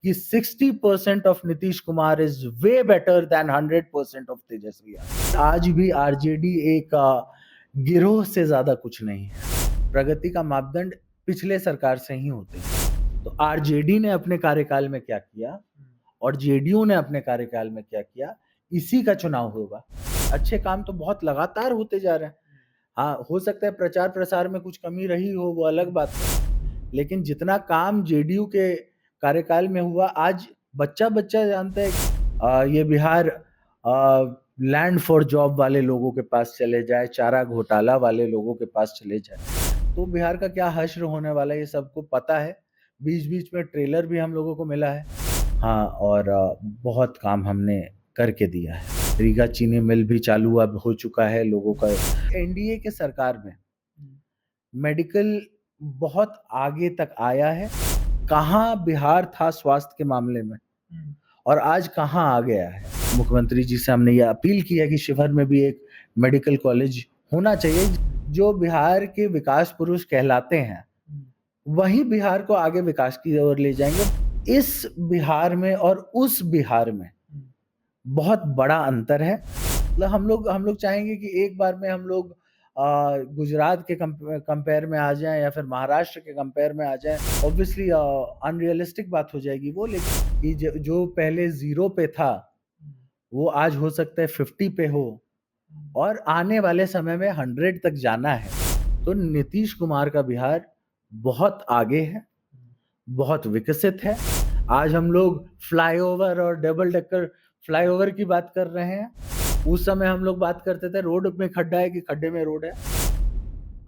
कि 60% of Nitish Kumar is way better than 100% of Tejashwi Yadav. आज भी आरजेडी एक गिरोह से ज्यादा कुछ नहीं है। प्रगति का मापदंड पिछले सरकार से ही होते हैं। तो आरजेडी ने अपने कार्यकाल में क्या किया और जेडीयू ने अपने कार्यकाल में क्या किया, इसी का चुनाव होगा। अच्छे काम तो बहुत लगातार होते जा रहे हैं। हाँ, हो सकता है प्रचार प्रसार में कुछ कमी रही हो, वो अलग बात है, लेकिन जितना काम जेडीयू के कार्यकाल में हुआ, आज बच्चा जानता है। ये बिहार लैंड फॉर जॉब वाले लोगों के पास चले जाए, चारा घोटाला वाले लोगों के पास चले जाए, तो बिहार का क्या हश्र होने वाला है ये सबको पता है। बीच बीच में ट्रेलर भी हम लोगों को मिला है। हाँ, और बहुत काम हमने करके दिया है। रीगा चीनी मिल भी चालू अब हो चुका है लोगों का। एनडीए के सरकार में मेडिकल बहुत आगे तक आया है। कहाँ बिहार था स्वास्थ्य के मामले में और आज कहाँ आ गया है। मुख्यमंत्री जी से हमने ये अपील की है कि शिवहर में भी एक मेडिकल कॉलेज होना चाहिए। जो बिहार के विकास पुरुष कहलाते हैं, वही बिहार को आगे विकास की ओर ले जाएंगे। इस बिहार में और उस बिहार में बहुत बड़ा अंतर है। मतलब हम लोग चाहेंगे कि एक बार में हम लोग गुजरात के कंपेयर में आ जाएं या फिर महाराष्ट्र के कंपेयर में आ जाएं। ऑब्वियसली अनरियलिस्टिक बात हो जाएगी वो, लेकिन कि जो पहले 0 पे था वो आज हो सकता है 50 पे हो और आने वाले समय में 100 तक जाना है। तो नीतीश कुमार का बिहार बहुत आगे है, बहुत विकसित है। आज हम लोग फ्लाईओवर और डबल डेकर फ्लाईओवर की बात कर रहे हैं। उस समय हम लोग बात करते थे रोड में खड्डा है कि खड्डे में रोड है।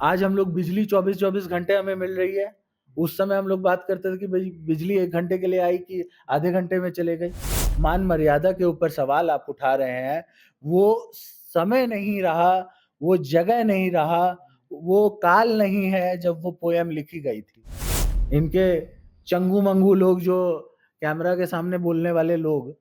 आज हम लोग बिजली 24-24 घंटे हमें मिल रही है। उस समय हम लोग बात करते थे कि बिजली 1 घंटे के लिए आई कि आधे घंटे में चले गई। मान मर्यादा के ऊपर सवाल आप उठा रहे हैं, वो समय नहीं रहा, वो जगह नहीं रहा, वो काल नहीं है जब वो पोयम लिखी गई थी। इनके चंगू-मंगू लोग जो कैमरा के सामने बोलने वाले लोग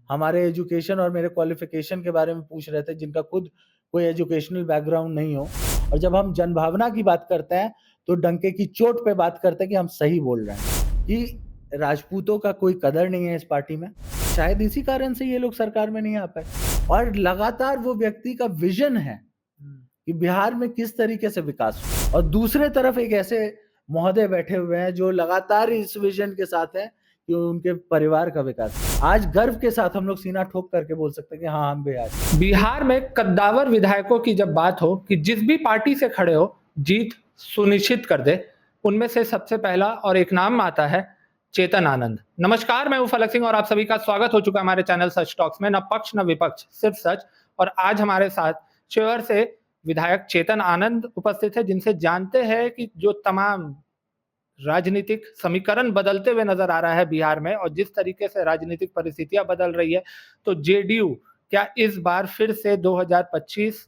हमारे एजुकेशन और मेरे क्वालिफिकेशन के बारे में पूछ रहे थे, जिनका खुद कोई एजुकेशनल बैकग्राउंड नहीं हो। और जब हम जनभावना की बात करते हैं तो डंके की चोट पे बात करते हैं कि हम सही बोल रहे हैं कि राजपूतों का कोई कदर नहीं है इस पार्टी में। शायद इसी कारण से ये लोग सरकार में नहीं आ पाए। और लगातार वो व्यक्ति का विजन है कि बिहार में किस तरीके से विकास हो, और दूसरे तरफ एक ऐसे महोदय बैठे हुए हैं जो लगातार इस विजन के साथ है कि उनके परिवार का विकास। आज गर्व के साथ हम लोग सीना ठोक करके बोल सकते हैं कि हाँ, हम बिहार। बिहार में कद्दावर विधायकों की जब बात हो कि जिस भी पार्टी से खड़े हो जीत सुनिश्चित कर दे, उनमें से सबसे पहला और एक नाम आता है चेतन आनंद। नमस्कार, मैं हूं फलक सिंह और आप सभी का स्वागत हो चुका है हमारे चैनल सच टॉक्स में। न पक्ष न विपक्ष, सिर्फ सच। और आज हमारे साथ शिवहर से विधायक चेतन आनंद उपस्थित है, जिनसे जानते हैं कि जो तमाम राजनीतिक समीकरण बदलते हुए नजर आ रहा है बिहार में और जिस तरीके से राजनीतिक परिस्थितियां बदल रही है, तो जेडीयू क्या इस बार फिर से 2025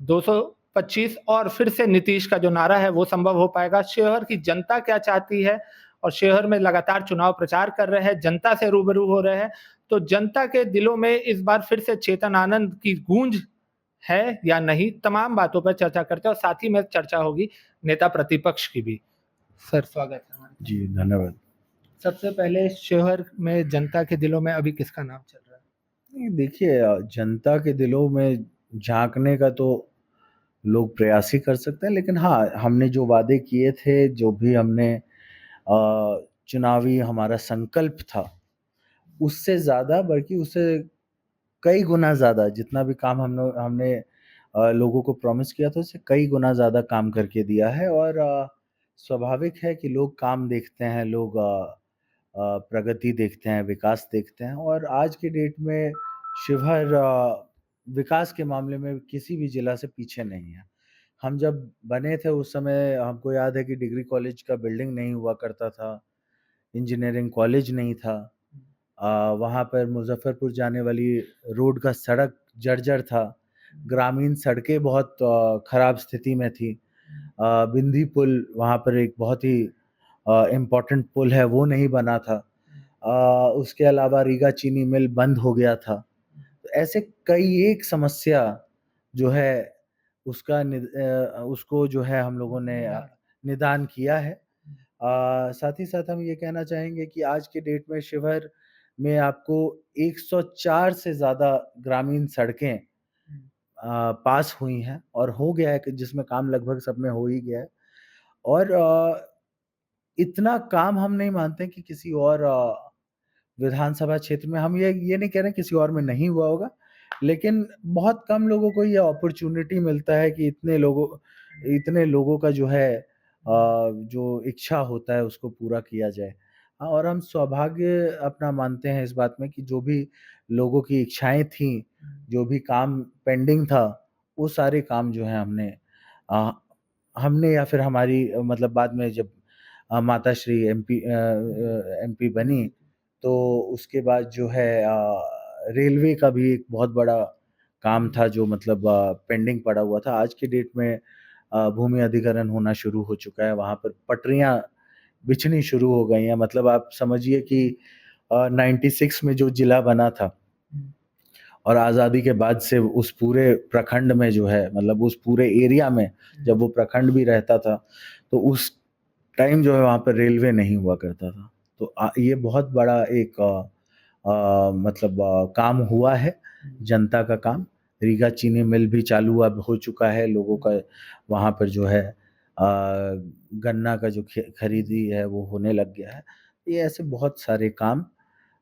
225 और फिर से नीतीश का जो नारा है वो संभव हो पाएगा? शहर की जनता क्या चाहती है? और शहर में लगातार चुनाव प्रचार कर रहे हैं, जनता से रूबरू हो रहे हैं, तो जनता के दिलों में इस बार फिर से चेतन आनंद की गूंज है या नहीं? तमाम बातों पर चर्चा करते हैं और साथ ही में चर्चा होगी नेता प्रतिपक्ष की भी। सर, स्वागत है। जी, धन्यवाद। सबसे पहले शहर में जनता के दिलों में अभी किसका नाम चल रहा है? देखिए, जनता के दिलों में झांकने का तो लोग प्रयास ही कर सकते हैं, लेकिन हाँ, हमने जो वादे किए थे, जो भी हमने चुनावी हमारा संकल्प था, उससे ज़्यादा, बल्कि उससे कई गुना ज़्यादा जितना भी काम हमने लोगों को प्रॉमिस किया था, उससे कई गुना ज़्यादा काम करके दिया है। और स्वाभाविक है कि लोग काम देखते हैं, लोग प्रगति देखते हैं, विकास देखते हैं। और आज की डेट में शिवहर विकास के मामले में किसी भी जिला से पीछे नहीं है। हम जब बने थे उस समय हमको याद है कि डिग्री कॉलेज का बिल्डिंग नहीं हुआ करता था, इंजीनियरिंग कॉलेज नहीं था। वहाँ पर मुज़फ़्फ़रपुर जाने वाली रोड का सड़क जर्जर था, ग्रामीण सड़कें बहुत खराब स्थिति में थी। बिंदी पुल वहाँ पर एक बहुत ही इम्पोर्टेंट पुल है, वो नहीं बना था। उसके अलावा रीगा चीनी मिल बंद हो गया था। तो ऐसे कई एक समस्या जो है उसको जो है हम लोगों ने निदान किया है। साथ ही साथ हम ये कहना चाहेंगे कि आज के डेट में शिवहर में आपको 104 से ज़्यादा ग्रामीण सड़कें पास हुई हैं और हो गया है कि जिसमें काम लगभग सब में हो ही गया है। और इतना काम हम नहीं मानते कि किसी और विधानसभा क्षेत्र में, हम ये नहीं कह रहे हैं किसी और में नहीं हुआ होगा, लेकिन बहुत कम लोगों को ये अपॉर्च्युनिटी मिलता है कि इतने लोगों का जो है जो इच्छा होता है उसको पूरा किया जाए। हाँ, और हम सौभाग्य अपना मानते हैं इस बात में कि जो भी लोगों की इच्छाएँ थीं, जो भी काम पेंडिंग था, वो सारे काम जो हैं हमने या फिर हमारी मतलब बाद में जब माताश्री एमपी बनी, तो उसके बाद जो है रेलवे का भी एक बहुत बड़ा काम था जो मतलब पेंडिंग पड़ा हुआ था। आज की डेट में भूमि अधिग्रहण होना शुरू हो चुका है, वहाँ पर पटरियाँ बिछनी शुरू हो गई हैं। मतलब आप समझिए कि 96 में जो जिला बना था और आज़ादी के बाद से उस पूरे प्रखंड में जो है मतलब उस पूरे एरिया में जब वो प्रखंड भी रहता था, तो उस टाइम जो है वहाँ पर रेलवे नहीं हुआ करता था। तो ये बहुत बड़ा एक मतलब काम हुआ है, जनता का काम। रीगा चीनी मिल भी चालू अब हो चुका है, लोगों का वहाँ पर जो है गन्ना का जो खरीदी है वो होने लग गया है। ये ऐसे बहुत सारे काम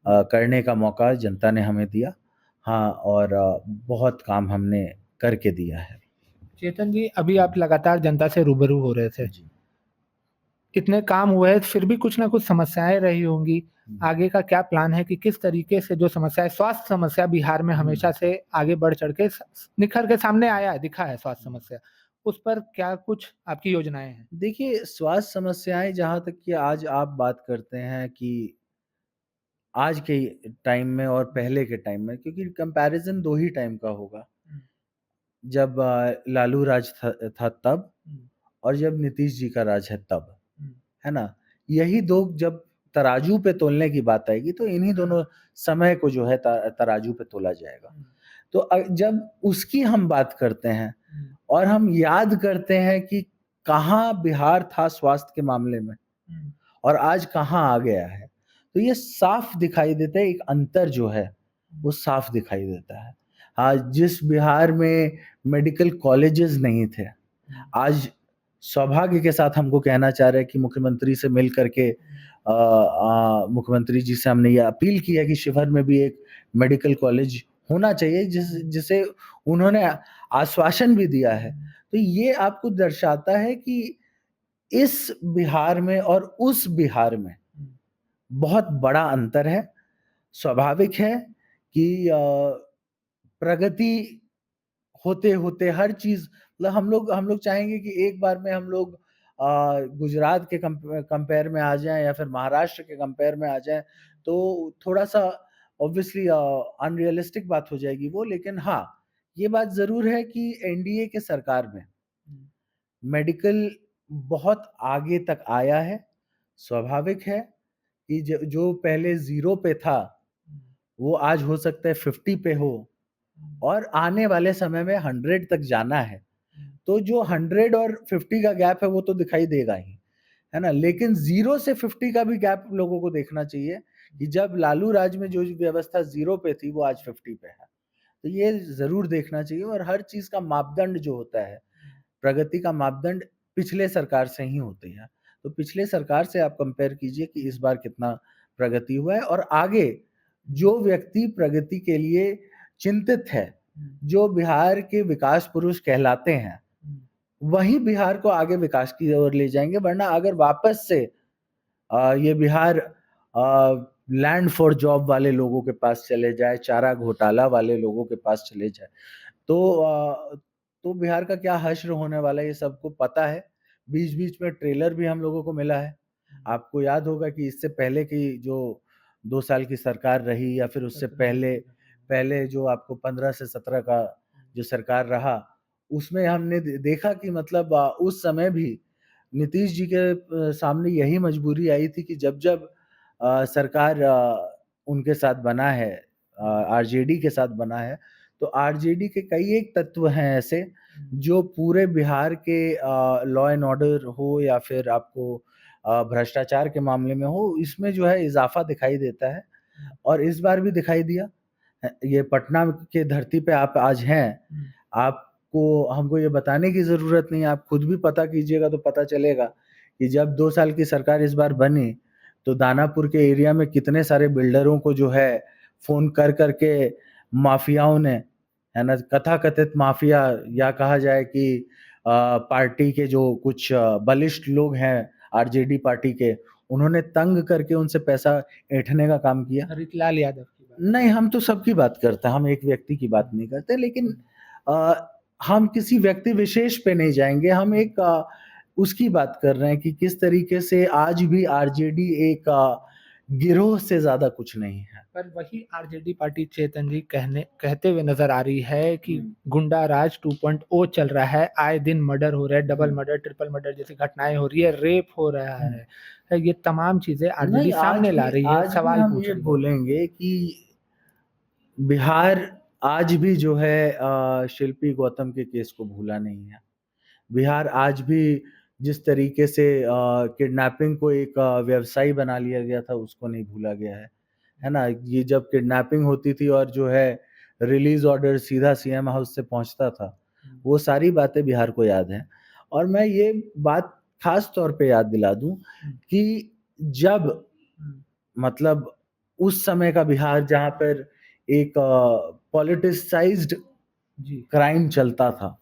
करने का मौका जनता ने हमें दिया। हाँ, और बहुत काम हमने करके दिया है। चेतन जी, अभी आप लगातार जनता से रूबरू हो रहे थे। जी। इतने काम हुए फिर भी कुछ ना कुछ समस्याएं रही होंगी। हुँ। आगे का क्या प्लान है कि किस तरीके से जो समस्या है, स्वास्थ्य समस्या बिहार में हमेशा से आगे बढ़ चढ़ के निखर के सामने आया है, दिखा है स्वास्थ्य समस्या, उस पर क्या कुछ आपकी योजनाएं हैं? देखिए, स्वास्थ्य समस्याएँ जहाँ तक कि आज आप बात करते हैं कि आज के टाइम में और पहले के टाइम में, क्योंकि कंपैरिज़न 2 ही टाइम का होगा। जब लालू राज था तब और जब नीतीश जी का राज है तब, है ना? यही 2 जब तराजू पे तोलने की बात आएगी तो इन्हीं दोनों समय को जो है तराजू पे तोला जाएगा। तो जब उसकी हम बात करते हैं और हम याद करते हैं कि कहाँ बिहार था स्वास्थ्य के मामले में और आज कहाँ आ गया है, तो ये साफ दिखाई देता है, एक अंतर जो है, वो साफ दिखाई देता है। जिस बिहार में मेडिकल कॉलेजेस नहीं थे, आज सौभाग्य के साथ हमको कहना चाह रहे हैं कि मुख्यमंत्री से मिल कर के मुख्यमंत्री जी से हमने ये अपील की है कि शिवहर में भी एक मेडिकल कॉलेज होना चाहिए, जिसे उन्होंने आश्वासन भी दिया है। तो ये आपको दर्शाता है कि इस बिहार में और उस बिहार में बहुत बड़ा अंतर है। स्वाभाविक है कि प्रगति होते-होते हर चीज़ मतलब हम लोग चाहेंगे कि एक बार में हम लोग गुजरात के कंपेयर में आ जाएँ या फिर महाराष्ट्र के कंपेयर में आ जाएँ, तो थोड़ा-सा ऑब्वियसली अनरियलिस्टिक बात हो जाएगी वो। लेकिन हाँ, ये बात ज़रूर है कि एनडीए के सरकार में मेडिकल बहुत आगे तक आया है। स्वाभाविक है कि जो पहले 0 पे था, वो आज हो सकता है 50 पे हो और आने वाले समय में 100 तक जाना है। तो जो 100 और 50 का गैप है वो तो दिखाई देगा ही, है ना? लेकिन 0 से 50 का भी गैप लोगों को देखना चाहिए कि जब लालू राज में जो व्यवस्था 0 पे थी वो आज 50 पे है। तो ये ज़रूर देखना चाहिए और हर चीज़ का मापदंड जो होता है, प्रगति का मापदंड पिछले सरकार से ही होती है। तो पिछले सरकार से आप कंपेयर कीजिए कि इस बार कितना प्रगति हुआ है और आगे जो व्यक्ति प्रगति के लिए चिंतित है, जो बिहार के विकास पुरुष कहलाते हैं, वही बिहार को आगे विकास की ओर ले जाएँगे। वरना अगर वापस से ये बिहार लैंड फॉर जॉब वाले लोगों के पास चले जाए, चारा घोटाला वाले लोगों के पास चले जाए, तो तो बिहार का क्या हश्र होने वाला है ये सबको पता है। बीच-बीच में ट्रेलर भी हम लोगों को मिला है। आपको याद होगा कि इससे पहले की जो 2 साल की सरकार रही या फिर उससे पहले पहले जो आपको 15 से 17 का जो सरकार रहा, उसमें हमने देखा कि मतलब उस समय भी नीतीश जी के सामने यही मजबूरी आई थी कि जब-जब सरकार उनके साथ बना है, आरजेडी के साथ बना है, तो आरजेडी के कई एक तत्व हैं ऐसे, जो पूरे बिहार के लॉ एंड ऑर्डर हो या फिर आपको भ्रष्टाचार के मामले में हो, इसमें जो है इज़ाफ़ा दिखाई देता है और इस बार भी दिखाई दिया। ये पटना के धरती पे आप आज हैं, आपको हमको ये बताने की ज़रूरत नहीं है, आप खुद भी पता कीजिएगा तो पता चलेगा कि जब 2 साल की सरकार इस बार बनी, तो दानापुर के एरिया में कितने सारे बिल्डरों को जो है फ़ोन कर के माफ़ियाओं ने, है ना, कथाकथित माफ़िया या कहा जाए कि पार्टी के जो कुछ बलिष्ठ लोग हैं आरजेडी पार्टी के, उन्होंने तंग करके उनसे पैसा ऐंठने का काम किया। हरितलाल यादव की बात। नहीं, हम तो सबकी बात करते हैं, हम एक व्यक्ति की बात नहीं करते, लेकिन अ, हम किसी व्यक्ति विशेष पे नहीं जाएँगे, हम एक उसकी बात कर रहे हैं कि किस तरीके से आज भी आरजेडी एक गिरोह से ज़्यादा कुछ नहीं है। पर वही आरजेडी पार्टी चेतन जी कहते हुए नजर आ रही है कि गुंडा राज 2.0 चल रहा है, आए दिन मर्डर हो रहा है, डबल मर्डर, ट्रिपल मर्डर जैसी घटनाएं हो रही है, रेप हो रहा है, ये तमाम चीजें आरजेडी नहीं, सामने ला रही है, आज भी सवाल हम पूछ ये रही है। बोलेंगे कि बिहार आज भी जो है शिल्पी गौतम के केस को भूला नहीं है। बिहार आज भी जिस तरीके से किडनैपिंग को एक व्यवसाय बना लिया गया था, उसको नहीं भूला गया है ना? ये जब किडनैपिंग होती थी और जो है रिलीज़ ऑर्डर सीधा सीएम हाउस से पहुँचता था, वो सारी बातें बिहार को याद हैं। और मैं ये बात ख़ास तौर पे याद दिला दूँ कि जब मतलब उस समय का बिहार जहाँ पर एक पॉलिटिसाइज़्ड जी, क्राइम चलता था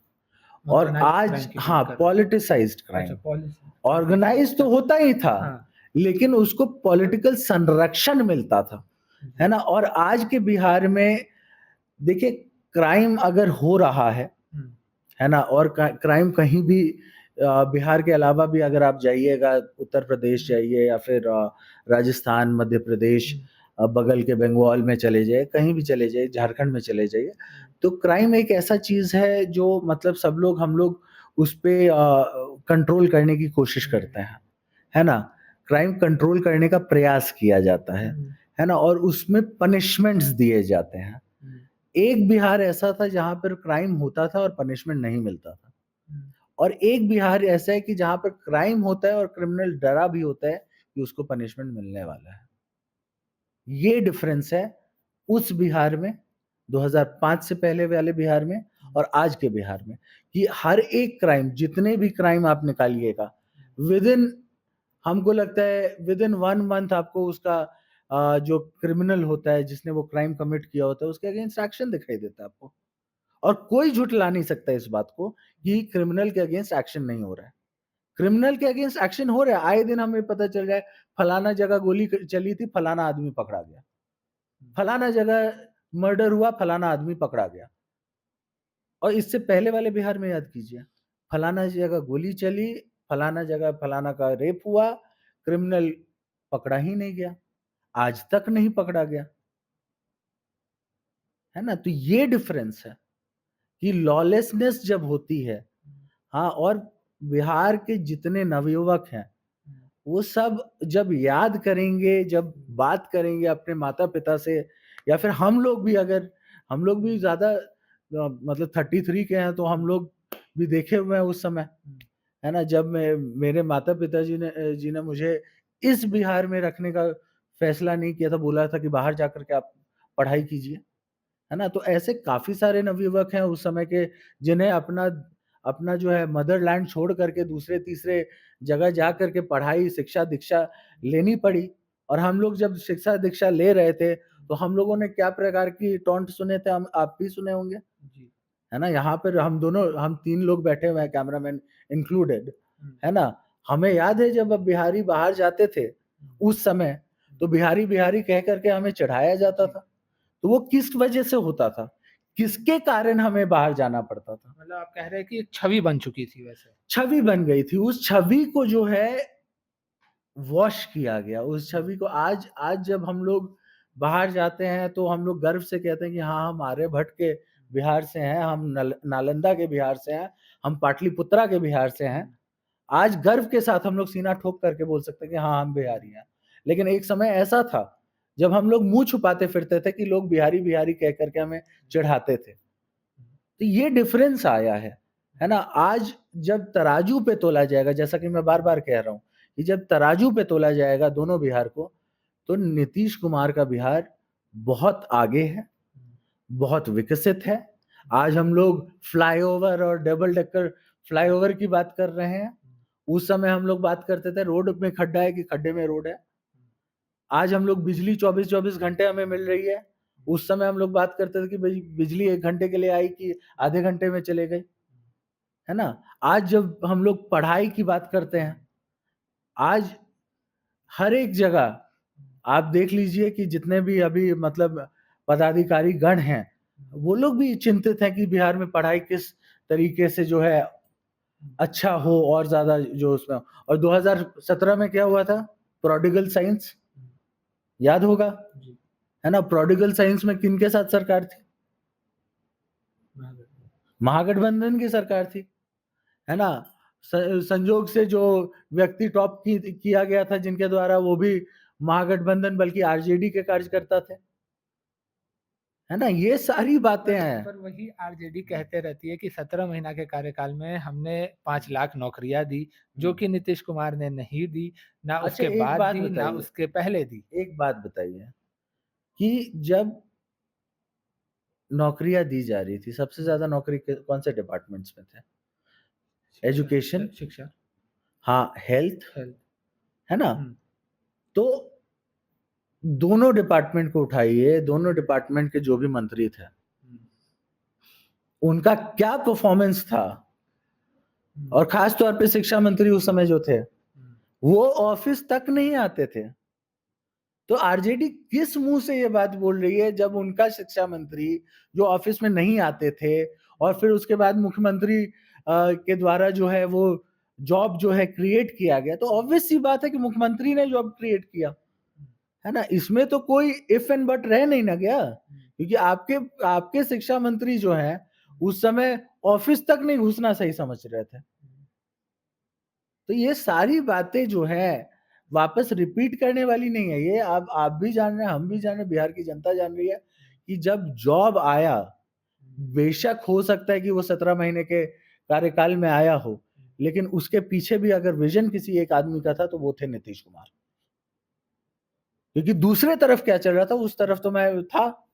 और ऑर्गेनाइज्ड आज क्राइम की बात हाँ, कर रहे हैं। पॉलिटिसाइज़्ड अच्छा, क्राइम। ऑर्गेनाइज़ तो होता ही था, हाँ, लेकिन उसको पॉलिटिकल संरक्षण मिलता था, है ना? और आज के बिहार में देखिए क्राइम अगर हो रहा है ना? और क्राइम कहीं भी बिहार के अलावा भी अगर आप जाइएगा, उत्तर प्रदेश जाइए या फिर राजस्थान, मध्य प्रदेश, बगल के बंगाल में चले जाइए, कहीं भी चले जाइए, झारखंड में चले जाइए, तो क्राइम एक ऐसा चीज़ है जो मतलब सब लोग हम लोग उस पे कंट्रोल करने की कोशिश करते हैं, है ना? क्राइम कंट्रोल करने का प्रयास किया जाता है ना? और उसमें पनिशमेंट्स दिए जाते हैं। एक बिहार ऐसा था जहाँ पर क्राइम होता था और पनिशमेंट नहीं मिलता था। और एक बिहार ऐसा है कि जहाँ पर क्राइम होता है और क्रिमिनल डरा भी होता है कि उसको पनिशमेंट मिलने वाला है। ये डिफरेंस है उस बिहार में, 2005 से पहले वाले बिहार में और आज के बिहार में, कि हर एक क्राइम, जितने भी क्राइम आप निकालिएगा, विदिन हमको लगता है विदिन 1 मंथ आपको उसका जो क्रिमिनल होता है, जिसने वो क्राइम कमिट किया होता है, उसके अगेंस्ट एक्शन दिखाई देता है आपको। और कोई झुठला नहीं सकता इस बात को कि क्रिमिनल के अगेंस्ट एक्शन नहीं हो रहा है। क्रिमिनल के अगेंस्ट एक्शन हो रहा है, आए दिन हमें पता चल जाए फलाना जगह गोली चली थी, फलाना आदमी पकड़ा गया। फलाना जगह मर्डर हुआ, फलाना आदमी पकड़ा गया। और इससे पहले वाले बिहार में याद कीजिए, फलाना जगह गोली चली, फलाना जगह फलाना का रेप हुआ, क्रिमिनल पकड़ा ही नहीं गया, आज तक नहीं पकड़ा गया। है ना? तो ये डिफरेंस है कि लॉलेसनेस जब होती है, हाँ, और बिहार के जितने नवयुवक हैं, वो सब जब याद करेंगे, जब बात करेंगे अपने माता-पिता से या फिर हम लोग भी अगर हम लोग भी ज़्यादा मतलब 33 के हैं, तो हम लोग भी देखे हुए हैं उस समय, है ना? जब मेरे माता-पिता जी ने मुझे इस बिहार में रखने का फैसला नहीं किया था, बोला था कि बाहर जाकर के आप पढ़ाई कीजिए, है ना? तो ऐसे काफ़ी सारे नवयुवक हैं उस समय के, जिन्हें अपना अपना जो है मदरलैंड छोड़ करके दूसरे-तीसरे जगह जा कर के पढ़ाई, शिक्षा-दीक्षा लेनी पड़ी। और हम लोग जब शिक्षा-दीक्षा ले रहे थे, तो हम लोगों ने क्या प्रकार की टॉन्ट सुने थे, हम आप भी सुने होंगे, जी, है ना? यहाँ पर हम 3 लोग बैठे हुए हैं, कैमरामैन इंक्लूडेड, है ना? हमें याद है जब अब बिहारी बाहर जाते थे, उस समय, तो बिहारी, बिहारी कह कर के हमें चिढ़ाया जाता था। तो वो किस वजह से होता था? किसके कारण हमें बाहर जाना पड़ता था? मतलब आप कह रहे हैं कि एक छवि बन चुकी थी वैसे। छवि बन गई थी, उस छवि को जो है वॉश किया गया, उस छवि को आज जब हम लोग बाहर जाते हैं, तो हम लोग गर्व से कहते हैं कि हाँ, हम आर्यभट्ट के बिहार से हैं, हम नालंदा के बिहार से हैं, हम पाटलिपुत्रा के बिहार से हैं। आज गर्व के साथ हम लोग सीना ठोक करके बोल सकते हैं कि हाँ, हम बिहारी हैं। लेकिन एक समय ऐसा था, जब हम लोग मुँह छुपाते फिरते थे कि लोग बिहारी, बिहारी कह कर के हमें चिढ़ाते थे। तो ये डिफरेंस आया है ना? आज जब तराजू पे तोला जाएगा, जैसा कि मैं बार-बार कह रहा हूँ कि जब तराजू पे तोला जाएगा दोनों बिहार को, तो नीतीश कुमार का बिहार बहुत आगे है, बहुत विकसित है। आज हम लोग फ्लाईओवर और डबल डेकर फ्लाईओवर की बात कर रहे हैं। उस समय हम लोग बात करते थे रोड में खड्डा है कि खड्डे में रोड है। आज हम लोग बिजली 24-24 घंटे हमें मिल रही है। उस समय हम लोग बात करते थे कि बिजली 1 घंटे के लिए आई कि आधे घंटे में चले गई, है ना? आज जब हम लोग पढ़ाई की बात करते हैं, आज हर एक जगह आप देख लीजिए कि जितने भी अभी मतलब पदाधिकारी गण हैं, वो लोग भी चिंतित हैं कि बिहार में पढ़ाई किस तरीके से जो है अच्छा हो और ज़्यादा जो उसमें। और 2017 में क्या हुआ था? प्रोडिगल साइंस, याद होगा, है ना? प्रोडिगल साइंस में किनके साथ सरकार थी? महागठबंधन की सरकार थी, है ना? संजोग से जो व्यक्ति टॉप किया गया था जिनके द्वारा, वो भी महागठबंधन बल्कि आरजेडी के कार्यकर्ता थे, है ना? ये सारी बातें हैं। पर वही आरजेडी कहते रहती है कि 17 महीना के कार्यकाल में हमने 5 लाख नौकरियां दी, जो कि नीतीश कुमार ने नहीं दी, ना अच्छा, उसके एक बाद बात दी, ना बताइए, उसके पहले दी। एक बात बताइए कि जब नौकरियां दी जा रही थी, सबसे ज्यादा नौकरी कौन से डिपार्टमेंट्स में थे? एजुकेशन, शिक्षा, हाँ, हेल्थ, हेल्थ, है ना? तो दोनों डिपार्टमेंट को उठाइए, दोनों डिपार्टमेंट के जो भी मंत्री थे, उनका क्या परफॉर्मेंस था। और खास तौर पे शिक्षा मंत्री उस समय जो थे, वो ऑफिस तक नहीं आते थे। तो आरजेडी किस मुंह से ये बात बोल रही है जब उनका शिक्षा मंत्री जो ऑफिस में नहीं आते थे, और फिर उसके बाद मुख्यमंत्री के द्वारा जो है वो जॉब जो है क्रिएट किया गया, तो ऑब्वियस सी बात है कि मुख्यमंत्री ने जॉब क्रिएट किया, है ना? इसमें तो कोई इफ एंड बट रह नहीं ना गया, क्योंकि आपके शिक्षा मंत्री जो है उस समय ऑफिस तक नहीं घुसना सही समझ रहे थे। तो ये सारी बातें जो है वापस रिपीट करने वाली नहीं है। ये आप भी जान रहे हैं, हम भी जान रहे हैं, बिहार की जनता जान रही है कि जब जॉब आया, बेशक हो सकता है कि वो 17 महीने के कार्यकाल में आया हो, लेकिन उसके पीछे भी अगर विजन किसी एक आदमी का था तो वो थे नीतीश कुमार। क्योंकि दूसरे तरफ क्या चल रहा था, उस तरफ तो मैं था,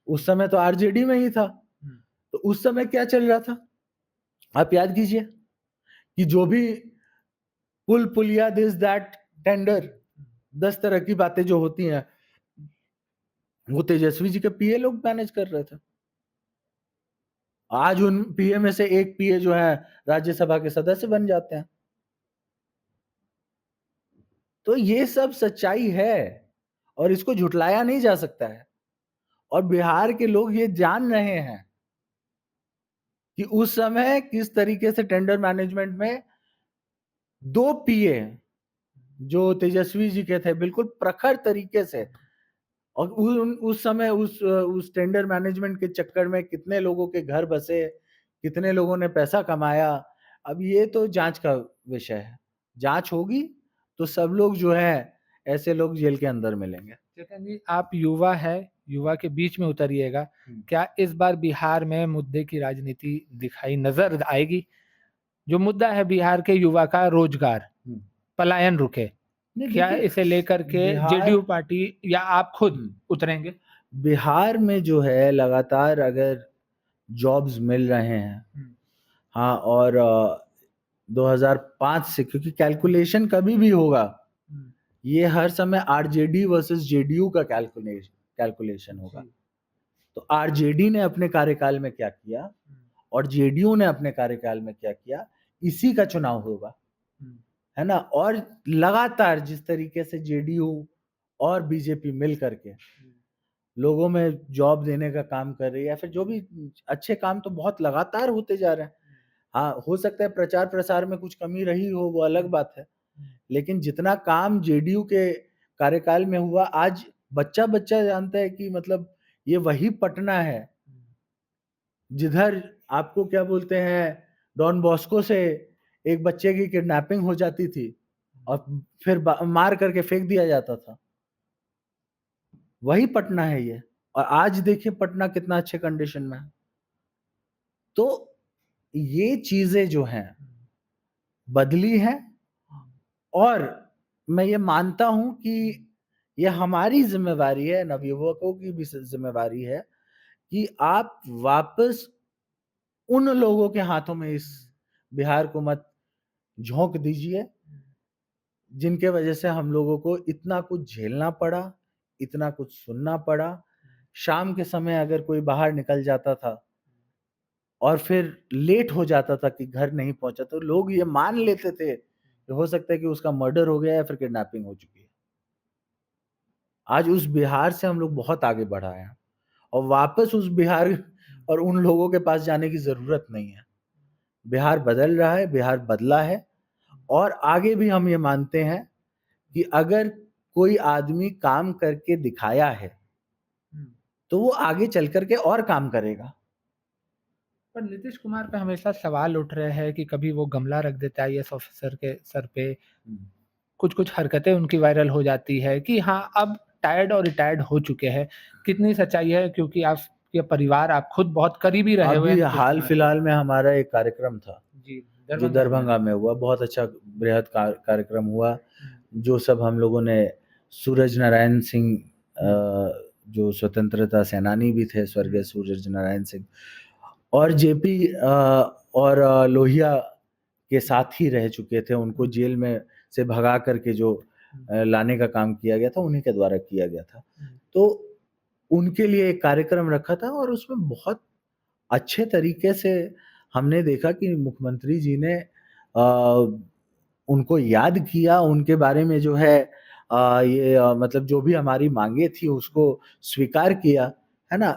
उस समय तो आरजेडी में ही था। तो उस समय क्या चल रहा था आप याद कीजिए कि जो भी पुल पुलिया दिस दैट टेंडर, 10 तरह की बातें जो होती हैं, वो तेजस्वी जी के पीए लोग मैनेज कर रहे थे। आज उन पीए में से एक पीए जो है राज्यसभा के सदस्य बन जाते हैं। तो ये सब सच्चाई है और इसको झुटलाया नहीं जा सकता है। और बिहार के लोग ये जान रहे हैं कि उस समय किस तरीके से टेंडर मैनेजमेंट में 2 पीए जो तेजस्वी जी के थे, बिल्कुल प्रखर तरीके से, और उस समय उस टेंडर मैनेजमेंट के चक्कर में कितने लोगों के घर बसे, कितने लोगों ने पैसा कमाया। अब ये तो जांच का विषय है। जांच होगी तो सब लोग जो है ऐसे लोग जेल के अंदर मिलेंगे। चेतन जी, आप युवा है, युवा के बीच में उतरिएगा। क्या इस बार बिहार में मुद्दे की राजनीति दिखाई नजर आएगी? जो मुद्दा है बिहार के युवा का, रोजगार, पलायन रुके, क्या इसे लेकर के जेडीयू पार्टी या आप खुद उतरेंगे? बिहार में जो है लगातार अगर जॉब्स मिल रहे हैं, हाँ, और 2005 से, क्योंकि कैलकुलेशन कभी भी होगा, ये हर समय आरजेडी वर्सेस जेडीयू का कैलकुलेशन होगा। तो आरजेडी ने अपने कार्यकाल में क्या किया और जेडीयू ने अपने कार्यकाल में क्या किया, इसी का चुनाव होगा, है ना? और लगातार जिस तरीके से जेडीयू और बीजेपी मिल करके लोगों में जॉब देने का काम कर रही है, या फिर जो भी अच्छे काम तो बहुत लगातार होते जा रहे हैं। हाँ, हो सकता है प्रचार प्रसार में कुछ कमी रही हो, वो अलग बात है, लेकिन जितना काम जेडीयू के कार्यकाल में हुआ, आज बच्चा बच्चा जानता है कि मतलब ये वही पटना है जिधर आपको क्या बोलते हैं, डॉन बॉस्को से एक बच्चे की किडनैपिंग हो जाती थी और फिर मार करके फेंक दिया जाता था। वही पटना है ये। और आज देखिए पटना कितना अच्छे कंडीशन में है। तो ये चीजें जो हैं बदली हैं, और मैं ये मानता हूँ कि ये हमारी ज़िम्मेवारी है, नवयुवकों की भी ज़िम्मेवारी है कि आप वापस उन लोगों के हाथों में इस बिहार को मत झोंक दीजिए, जिनके वजह से हम लोगों को इतना कुछ झेलना पड़ा, इतना कुछ सुनना पड़ा। शाम के समय अगर कोई बाहर निकल जाता था और फिर लेट हो जाता था कि घर नहीं पहुँचा, तो लोग ये मान लेते थे कि हो सकता है कि उसका मर्डर हो गया या फिर किडनैपिंग हो चुकी है। आज उस बिहार से हम लोग बहुत आगे बढ़ आए हैं और वापस उस बिहार और उन लोगों के पास जाने की ज़रूरत नहीं है। बिहार बदल रहा है, बिहार बदला है और आगे भी हम ये मानते हैं कि अगर कोई आदमी काम करके दिखाया है, तो वो आगे चल कर के और काम करेगा। पर नीतीश कुमार पे हमेशा सवाल उठ रहे हैं कि कभी वो गमला रख देते हैं आईएएस ऑफिसर के सर पे, कुछ-कुछ हरकतें उनकी वायरल हो जाती है कि हाँ, अब टायर्ड और रिटायर्ड हो चुके हैं। कितनी सच्चाई है क्योंकि आपके परिवार, आप खुद बहुत करीबी रहे हुए हैं अभी नीतीश कुमार के। हाल-फिलहाल में हमारा एक कार्यक्रम था, जी, जो दरभंगा में। दरभंगा में हुआ, बहुत अच्छा बृहद कार्यक्रम हुआ, हुँ, जो सब हम लोगों ने सूरज नारायण सिंह जो स्वतंत्रता सेनानी भी थे, स्वर्गीय सूरज नारायण सिंह और जेपी और लोहिया के साथ ही रह चुके थे, उनको जेल में से भगा कर के जो लाने का काम किया गया था, उन्हीं के द्वारा किया गया था। तो उनके लिए एक कार्यक्रम रखा था और उसमें बहुत अच्छे तरीके से हमने देखा कि मुख्यमंत्री जी ने उनको याद किया, उनके बारे में जो है मतलब जो भी हमारी माँगे थी उसको स्वीकार किया, है ना?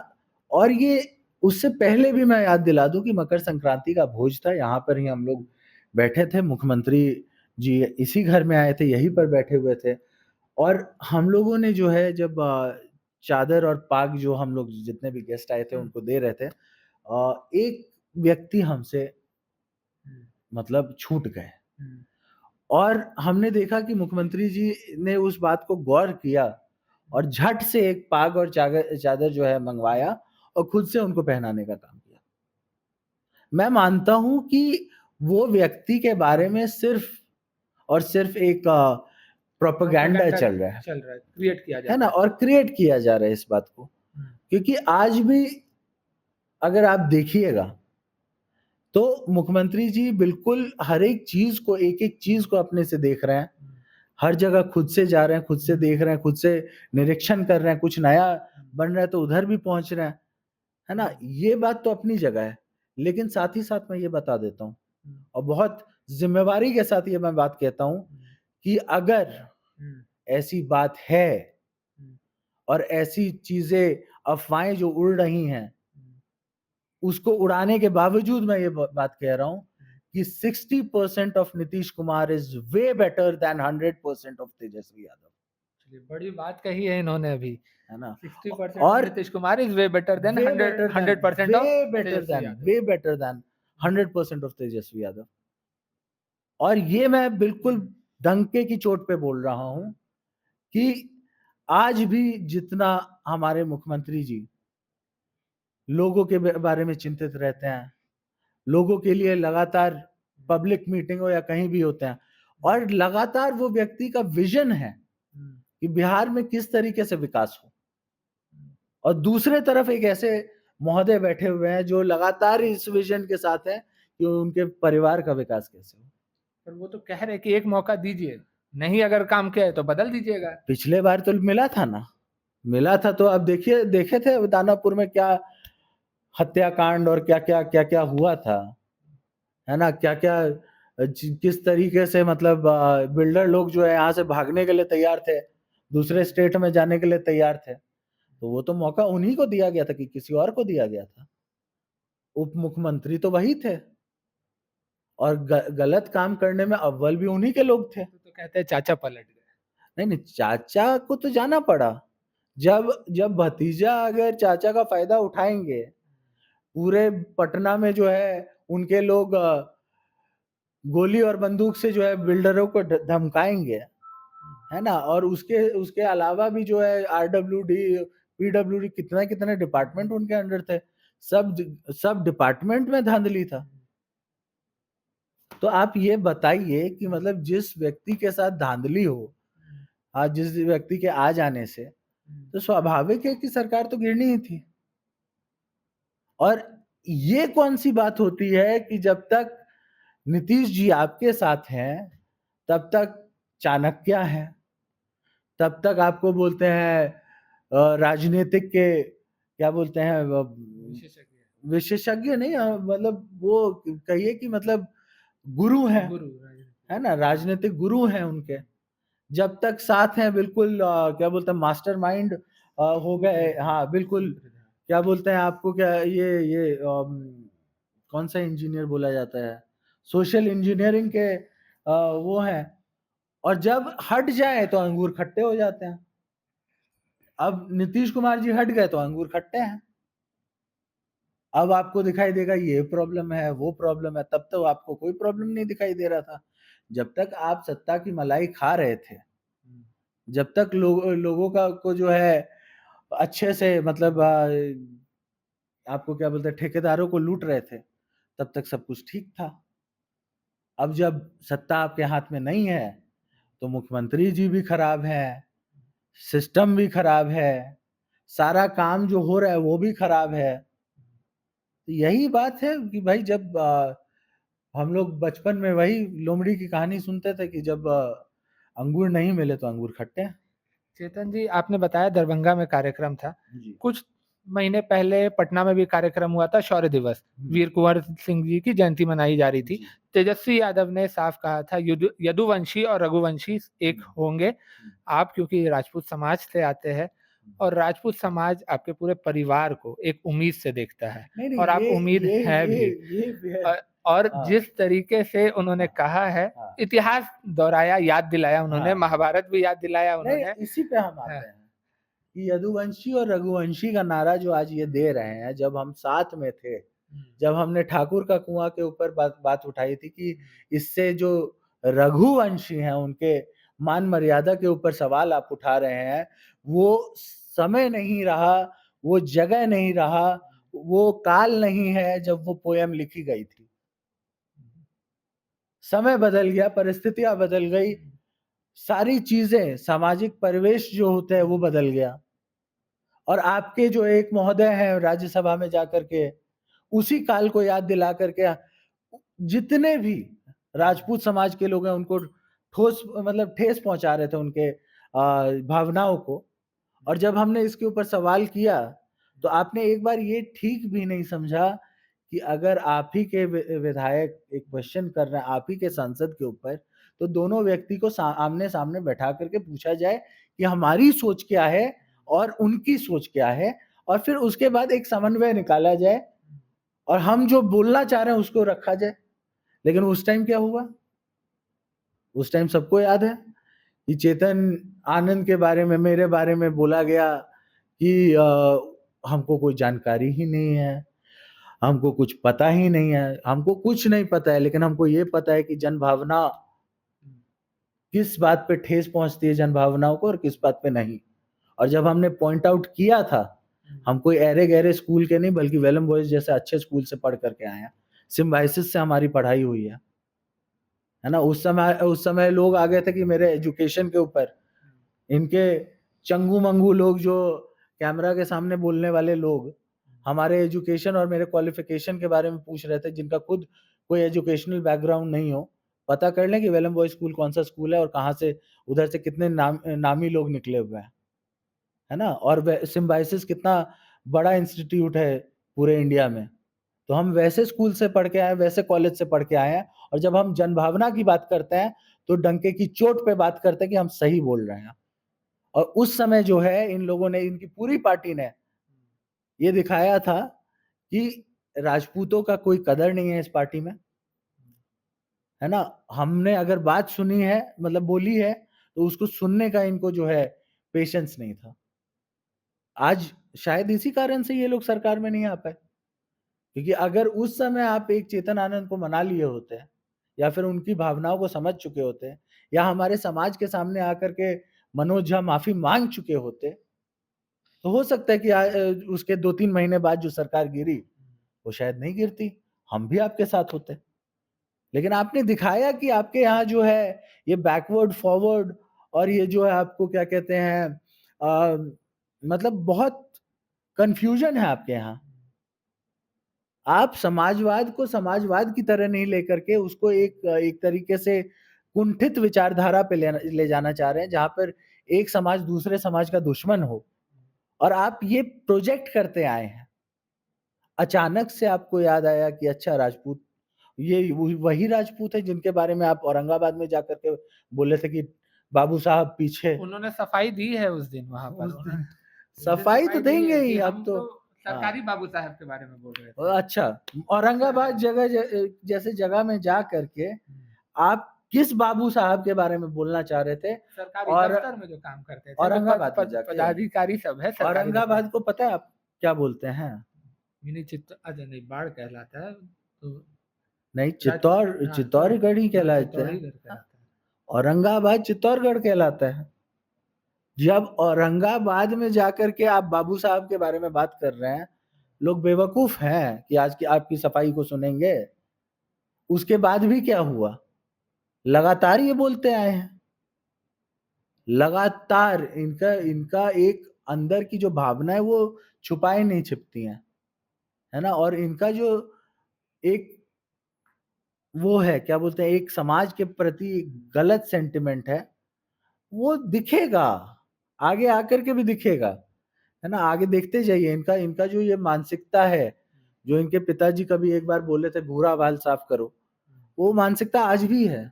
और ये उससे पहले भी मैं याद दिला दूँ कि मकर संक्रांति का भोज था, यहाँ पर ही हम लोग बैठे थे, मुख्यमंत्री जी इसी घर में आए थे, यहीं पर बैठे हुए थे और हम लोगों ने जो है जब चादर और पाग जो हम लोग जितने भी गेस्ट आए थे उनको दे रहे थे एक व्यक्ति हमसे मतलब छूट गए और हमने देखा कि मुख्यमंत्री जी ने उस बात को गौर किया और झट से एक पाग और चादर जो है मंगवाया और खुद से उनको पहनाने का काम किया। मैं मानता हूँ कि वो व्यक्ति के बारे में सिर्फ़ और सिर्फ़ एक प्रोपेगेंडा चल रहा चल रहा है, क्रिएट किया जा है रहा ना? है। और क्रिएट किया जा रहा है इस बात को। क्योंकि आज भी अगर आप देखिएगा, तो मुख्यमंत्री जी बिल्कुल हर एक चीज़ को, एक-एक चीज़ को अपने से देख रहे हैं। हर जगह खुद से जा रहे हैं, खुद से देख रहे हैं, खुद से निरीक्षण कर रहे हैं, कुछ नया बन रहा है तो उधर भी पहुँच रहे हैं, है ना? ये बात तो अपनी जगह है, लेकिन साथ ही साथ मैं ये बता देता हूँ और बहुत ज़िम्मेवारी के साथ ये मैं बात कहता हूँ कि अगर ऐसी बात है और ऐसी चीज़ें, अफ़वाहें जो उड़ रही हैं, उसको उड़ाने के बावजूद मैं ये बात कह रहा हूँ कि 60% of Nitish Kumar is way better than 100% of Tejashwi Yadav, चलिए, बड़ी बात कही है इन्होंने अभी। है ना? 60% और Nitish Kumar is way better than way 100 better than 100% of Tejashwi way Yadav. Better than 100% of Tejashwi Yadav और ये मैं बिल्कुल डंके की चोट पे बोल रहा हूँ कि आज भी जितना हमारे मुख्यमंत्री जी लोगों के बारे में चिंतित रहते हैं, लोगों के लिए लगातार पब्लिक मीटिंग हो या कहीं भी होते हैं और लगातार वो व्यक्ति का विज़न है कि बिहार में किस तरीके से विकास हो और दूसरे तरफ एक ऐसे महोदय बैठे हुए हैं जो लगातार इस विज़न के साथ हैं कि उनके परिवार का विकास कैसे हो। पर वो तो कह रहे हैं कि एक मौका दीजिए, नहीं अगर काम किया है तो बदल दीजिएगा। पिछले बार तो मिला था ना, मिला था तो अब देखिए देखे थे दानापुर में क्या हत्याकांड और क्या-क्या हुआ था, है ना? क्या-क्या किस तरीके से मतलब बिल्डर लोग जो है यहाँ से भागने के लिए तैयार थे, दूसरे स्टेट में जाने के लिए तैयार थे। तो वो तो मौका उन्हीं को दिया गया था कि किसी और को दिया गया था। उप मुख्यमंत्री तो वही थे और गलत काम करने में अव्वल भी उन्हीं के लोग थे। तो कहते हैं चाचा पलट गए। नहीं, चाचा को तो जाना पड़ा। जब जब भतीजा अगर चाचा का फ़ायदा उठाएँगे, पूरे पटना में जो है उनके लोग गोली और बंदूक से जो है बिल्डरों को धमकाएँगे, है ना? और उसके उसके अलावा भी जो है आरडब्ल्यूडी, पीडब्ल्यूडी कितने-कितने डिपार्टमेंट उनके अंडर थे। सब डिपार्टमेंट में धांधली था। तो आप ये बताइए कि मतलब जिस व्यक्ति के साथ धांधली हो, आज जिस व्यक्ति के आ जाने से, तो स्वाभाविक है कि सरकार तो गिरनी ही थी। और ये कौन-सी बात होती है कि जब तक नीतीश जी आपके साथ हैं, तब तक चाणक्य हैं, तब तक आपको बोलते हैं राजनीतिक के क्या बोलते हैं विशेषज्ञ विशेषज्ञ नहीं मतलब वो कहिए कि मतलब गुरु हैं, गुरु है ना? राजनीतिक गुरु हैं उनके। जब तक साथ हैं बिल्कुल क्या बोलते हैं मास्टरमाइंड हो गए हाँ, बिल्कुल क्या बोलते हैं आपको क्या ये कौन सा इंजीनियर बोला जाता है? सोशल इंजीनियरिंग के वो हैं और जब हट जाए तो अंगूर खट्टे हो जाते हैं। अब नीतीश कुमार जी हट गए तो अंगूर खट्टे हैं। अब आपको दिखाई देगा ये प्रॉब्लम है, वो प्रॉब्लम है, तब तो आपको कोई प्रॉब्लम नहीं दिखाई दे रहा था। जब तक आप सत्ता की मलाई खा रहे थे, जब तक लोगों का को जो है अच्छे से मतलब आपको क्या बोलते हैं ठेकेदारों को लूट रहे थे, तब तक सब कुछ ठीक था। अब जब सत्ता आपके हाथ में नहीं है, तो मुख्यमंत्री जी भी खराब हैं, सिस्टम भी खराब है, सारा काम जो हो रहा है वो भी खराब है। तो यही बात है कि भाई जब हम लोग बचपन में वही लोमड़ी की कहानी सुनते थे कि जब अंगूर नहीं मिले तो अंगूर खट्टे हैं। चेतन जी, आपने बताया दरभंगा में कार्यक्रम था। जी। कुछ महीने पहले पटना में भी कार्यक्रम हुआ था, शौर्य दिवस। वीर कुंवर सिंह जी की जयंती मनाई जा रही थी। जी। तेजस्वी यादव ने साफ कहा था यदुवंशी और रघुवंशी एक होंगे। आप क्योंकि राजपूत समाज से आते हैं और राजपूत समाज आपके पूरे परिवार को एक उम्मीद से देखता है नहीं, और आप उम्मीद है भी। ये और हाँ। जिस तरीके से उन्होंने कहा है, हाँ। इतिहास दोहराया, याद दिलाया उन्होंने, हाँ। महाभारत भी याद दिलाया नहीं, उन्होंने। इसी पे हम आते हैं कि यदुवंशी और रघुवंशी का नारा जो आज ये दे रहे हैं, जब हम साथ में थे, जब हमने ठाकुर का कुआं के ऊपर बात उठाई थी कि इससे जो रघुवंशी हैं उनके मान मर्यादा के ऊपर सवाल आप उठा रहे हैं, वो समय नहीं रहा, वो जगह नहीं रहा, वो काल नहीं है जब वो पोयम लिखी गई थी। समय बदल गया, परिस्थितियां बदल गई, सारी चीजें सामाजिक परिवेश जो होते हैं वो बदल गया। और आपके जो एक महोदय हैं राज्यसभा में जाकर के उसी काल को याद दिला करके जितने भी राजपूत समाज के लोग हैं उनको ठोस मतलब ठेस पहुंचा रहे थे उनके भावनाओं को। और जब हमने इसके ऊपर सवाल किया तो आपने एक बार ये ठीक भी नहीं समझा कि अगर आप ही के विधायक एक क्वेश्चन कर रहे हैं आप ही के सांसद के ऊपर, तो दोनों व्यक्ति को आमने सामने बैठा करके पूछा जाए कि हमारी सोच क्या है और उनकी सोच क्या है, और फिर उसके बाद एक समन्वय निकाला जाए और हम जो बोलना चाह रहे हैं उसको रखा जाए। लेकिन उस टाइम क्या हुआ? उस टाइम सबको याद है कि चेतन आनंद के बारे में, मेरे बारे में बोला गया कि हमको कोई जानकारी ही नहीं है, हमको कुछ पता ही नहीं है, हमको कुछ नहीं पता है, लेकिन हमको ये पता है कि जनभावना किस बात पे ठेस पहुँचती है जनभावनाओं को और किस बात पे नहीं। और जब हमने पॉइंट आउट किया था, हम कोई ऐरे-गहरे स्कूल के नहीं बल्कि वेलम बॉयज़ जैसे अच्छे स्कूल से पढ़ कर के आए हैं। सिम्बायोसिस से हमारी पढ़ाई हुई है ना? उस समय लोग आ गए थे कि मेरे एजुकेशन के ऊपर इनके चंगू-मंगू लोग जो कैमरा के सामने बोलने वाले लोग, हमारे एजुकेशन और मेरे क्वालिफ़िकेशन के बारे में पूछ रहे थे, जिनका खुद कोई एजुकेशनल बैकग्राउंड नहीं हो। पता कर लें कि वेलम बॉयज़ स्कूल कौन-सा स्कूल है और कहाँ से उधर से कितने नामी लोग निकले हुए हैं। है ना? और सिम्बायोसिस कितना बड़ा इंस्टीट्यूट है पूरे इंडिया में। तो हम वैसे स्कूल से पढ़ के आए हैं, वैसे कॉलेज से पढ़ के आए हैं, और जब हम जनभावना की बात करते हैं, तो डंके की चोट पे बात करते हैं कि हम सही बोल रहे हैं। और उस समय जो है इन लोगों ने, इनकी पूरी पार्टी ने ये दिखाया था कि राजपूतों का कोई कदर नहीं है इस पार्टी में। है ना? हमने अगर बात सुनी है मतलब बोली है, तो उसको सुनने का इनको जो है पेशेंस नहीं था। आज शायद इसी कारण से ये लोग सरकार में नहीं आ पाए। क्योंकि अगर उस समय आप एक चेतन आनंद को मना लिए होते हैं या फिर उनकी भावनाओं को समझ चुके होते हैं या हमारे समाज के सामने आकर के मनोज झा माफी मांग चुके होते, तो हो सकता है कि उसके 2-3 महीने बाद जो सरकार गिरी वो शायद नहीं गिरती, हम भी आपके साथ होते। लेकिन आपने दिखाया कि आपके यहाँ जो है ये बैकवर्ड फॉरवर्ड और ये जो है आपको क्या कहते हैं मतलब बहुत कंफ्यूजन है आपके यहाँ। आप समाजवाद को समाजवाद की तरह नहीं लेकर के उसको एक तरीके से कुंठित विचारधारा पे ले जाना चाह रहे हैं, जहां पर एक समाज दूसरे समाज का दुश्मन हो, और आप ये प्रोजेक्ट करते आए हैं। अचानक से आपको याद आया कि अच्छा राजपूत, ये वही राजपूत है जिनके बारे में आप औरंगाबाद में जाकर के बोले थे कि बाबू साहब पीछे। उन्होंने सफाई दी है उस दिन वहां पर। उस दिन उन्होंने सफाई तो दी है देंगे कि ही, हम अब तो सरकारी बाबू साहब के बारे में बोल रहे थे। अच्छा, औरंगाबाद जैसे जगह में जा करके आप किस बाबू साहब के बारे में बोलना चाह रहे थे? सरकारी और दफ्तर में जो काम करते थे, औरंगाबाद में जाके पदाधिकारी सब है सरकारी औरंगाबाद को पता है आप क्या बोलते हैं? मिनी अच्छा नहीं, बाढ़ कहलाता है तो नहीं, हाँ, चित्तौड़गढ़ ही कहलाता चित्तौड़गढ़ है। कहलाता है। औरंगाबाद चित्तौड़गढ़ कहलाता है। जब औरंगाबाद में जाकर के आप बाबू साहब के बारे में बात कर रहे हैं, लोग बेवकूफ हैं कि आज की आपकी सफाई को सुनेंगे। उसके बाद भी क्या हुआ? लगातार ये बोलते आए हैं। लगातार इनका इनका एक अंदर की जो भावना है वो छुपाए नहीं छिपती हैं, है ना? और इनका जो एक वो है, क्या बोलते हैं, एक समाज के प्रति गलत सेंटिमेंट है, वो दिखेगा, आगे आकर के भी दिखेगा, है ना? आगे देखते जाइए। इनका इनका जो ये मानसिकता है, जो इनके पिताजी कभी एक बार बोले थे भूरा बाल साफ करो, वो मानसिकता आज भी है।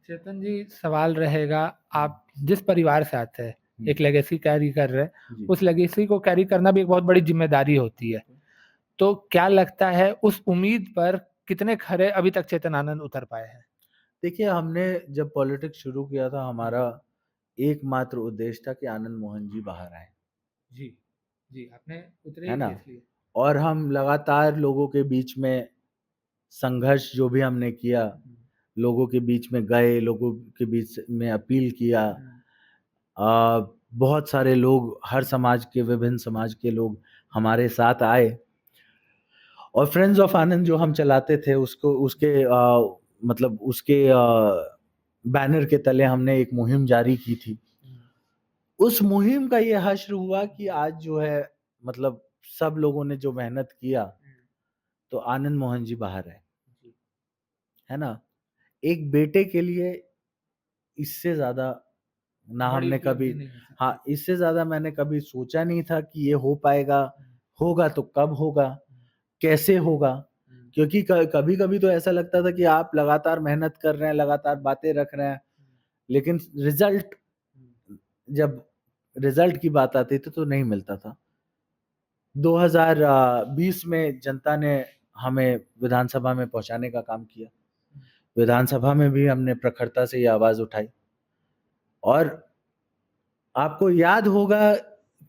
चेतन जी, सवाल रहेगा, आप जिस परिवार से आते हैं, एक लेगेसी कैरी कर रहे हैं, उस लेगेसी को कैरी करना भी एक बहुत बड़ी जिम्मेदारी होती है। तो क्या लगता है उस उम्मीद पर कितने खरे अभी तक चेतन आनंद उतर पाए हैं? देखिए, हमने जब पॉलिटिक्स शुरू किया था, हमारा एकमात्र उद्देश्य था कि आनंद मोहन जी बाहर आए। जी, जी, आपने उतरे है ही ना? थे इसलिए। और हम लगातार लोगों के बीच में संघर्ष जो भी हमने किया, लोगों के बीच में गए, लोगों के बीच में अपील किया। बहुत सारे लोग, हर समाज के, विभिन्न समाज के लोग हमारे साथ आए, और फ्रेंड्स ऑफ आनंद जो हम चलाते थे उसको उसके मतलब उसके बैनर के तले हमने एक मुहिम जारी की थी। उस मुहिम का ये हश्र हुआ कि आज जो है, मतलब सब लोगों ने जो मेहनत किया, तो आनंद मोहन जी बाहर है ना? एक बेटे के लिए इससे ज्यादा ना हमने कभी, हाँ, इससे ज्यादा मैंने कभी सोचा नहीं था कि ये हो पाएगा। होगा तो कब होगा, कैसे होगा? क्योंकि कभी कभी तो ऐसा लगता था कि आप लगातार मेहनत कर रहे हैं, लगातार बातें रख रहे हैं, लेकिन जब रिजल्ट की बात आती थी तो नहीं मिलता था। 2020 में जनता ने हमें विधानसभा में पहुंचाने का काम किया। विधानसभा में भी हमने प्रखरता से ये आवाज उठाई, और आपको याद होगा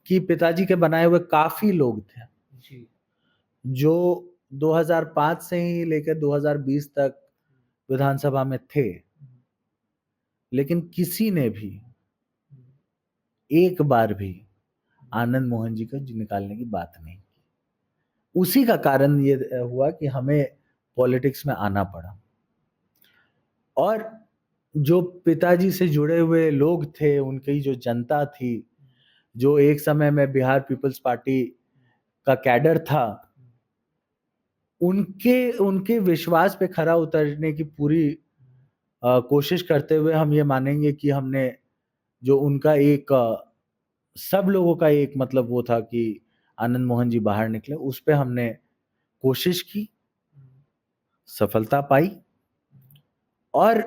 कि पिताजी के बनाए हुए काफी लोग थे जो 2005 से ही लेकर 2020 तक विधानसभा में थे, लेकिन किसी ने भी एक बार भी आनंद मोहन जी को निकालने की बात नहीं की। उसी का कारण ये हुआ कि हमें पॉलिटिक्स में आना पड़ा, और जो पिताजी से जुड़े हुए लोग थे, उनकी जो जनता थी, जो एक समय में बिहार पीपल्स पार्टी का कैडर था, उनके विश्वास पे खरा उतरने की पूरी कोशिश करते हुए हम ये मानेंगे कि हमने जो उनका एक सब लोगों का एक मतलब वो था कि आनंद मोहन जी बाहर निकले, उस पे हमने कोशिश की, सफलता पाई, और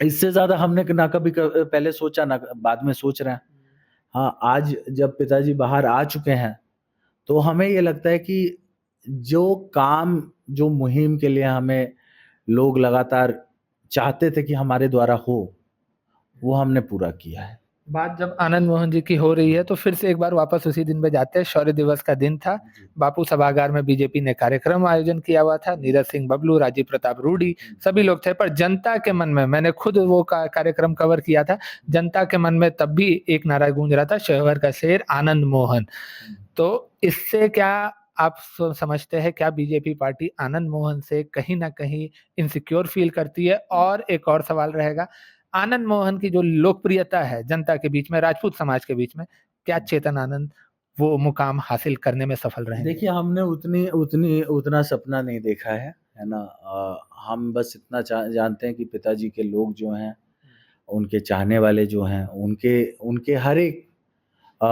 इससे ज्यादा हमने ना कभी पहले सोचा, ना बाद में सोच रहे हैं। हाँ, आज जब पिताजी बाहर आ चुके हैं तो हमें ये लगता है कि जो काम, जो मुहिम के लिए हमें लोग लगातार चाहते थे कि हमारे द्वारा हो, वो हमने पूरा किया है। बात जब आनंद मोहन जी की हो रही है तो फिर से एक बार वापस उसी दिन पे जाते हैं। शौर्य दिवस का दिन था, बापू सभागार में बीजेपी ने कार्यक्रम आयोजन किया हुआ था। नीरज सिंह बबलू, राजीव प्रताप रूडी, सभी लोग थे, पर जनता के मन में, मैंने खुद वो कार्यक्रम कवर किया था, जनता के मन में तब भी एक नारा गूंज रहा था, शहर का शेर आनंद मोहन। तो इससे क्या आप समझते हैं क्या बीजेपी पार्टी आनंद मोहन से कहीं ना कहीं इनसिक्योर फील करती है? और एक और सवाल रहेगा, आनंद मोहन की जो लोकप्रियता है जनता के बीच में, राजपूत समाज के बीच में, क्या चेतन आनंद वो मुकाम हासिल करने में सफल रहेंगे? देखिए, हमने उतना सपना नहीं देखा है ना? हम बस इतना जानते हैं कि पिताजी के लोग जो हैं, उनके चाहने वाले जो हैं, उनके उनके हर एक अ,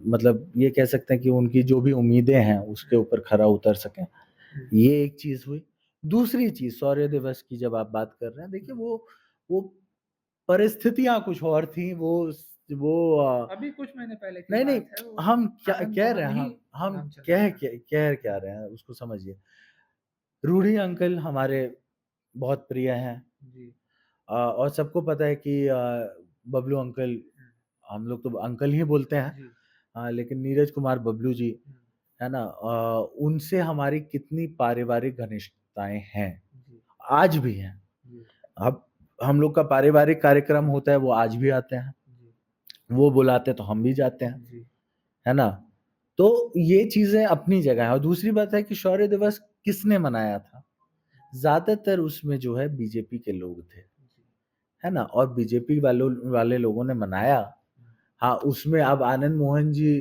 मतलब ये कह सकते हैं कि उनकी जो भी उम्मीदें हैं, उसके ऊपर खरा उतर सकें। ये एक चीज़ हुई। दूसरी चीज़, शौर्य दिवस की जब आप बात कर रहे हैं, देखिए वो परिस्थितियाँ कुछ और थीं, वो अभी कुछ महीने पहले की नहीं, नहीं, बात है, वो हम क्या आनंद कह रहे मोहन हैं, ही हम नाम चल रहा था। कह क्या रहे हैं, उसको समझिए। रूढ़ी अंकल हमारे बहुत प्रिय हैं। जी। और सबको पता है कि बबलू अंकल, हम लोग तो अंकल ही बोलते हैं। जी। लेकिन नीरज कुमार बबलू जी, है ना? उनसे हमारी कितनी पारिवारिक घनिष्ठताएँ हैं, जी। आज भी हैं। जी। अब हम लोग का पारिवारिक कार्यक्रम होता है, वो आज भी आते हैं। जी। वो बुलाते हैं तो हम भी जाते हैं, जी। है ना? तो ये चीज़ें अपनी जगह हैं। और दूसरी बात है कि शौर्य दिवस किसने मनाया था? ज़्यादातर उसमें जो है बीजेपी के लोग थे, है ना? और बीजेपी वाले लोगों ने मनाया। हाँ, उसमें अब आनंद मोहन जी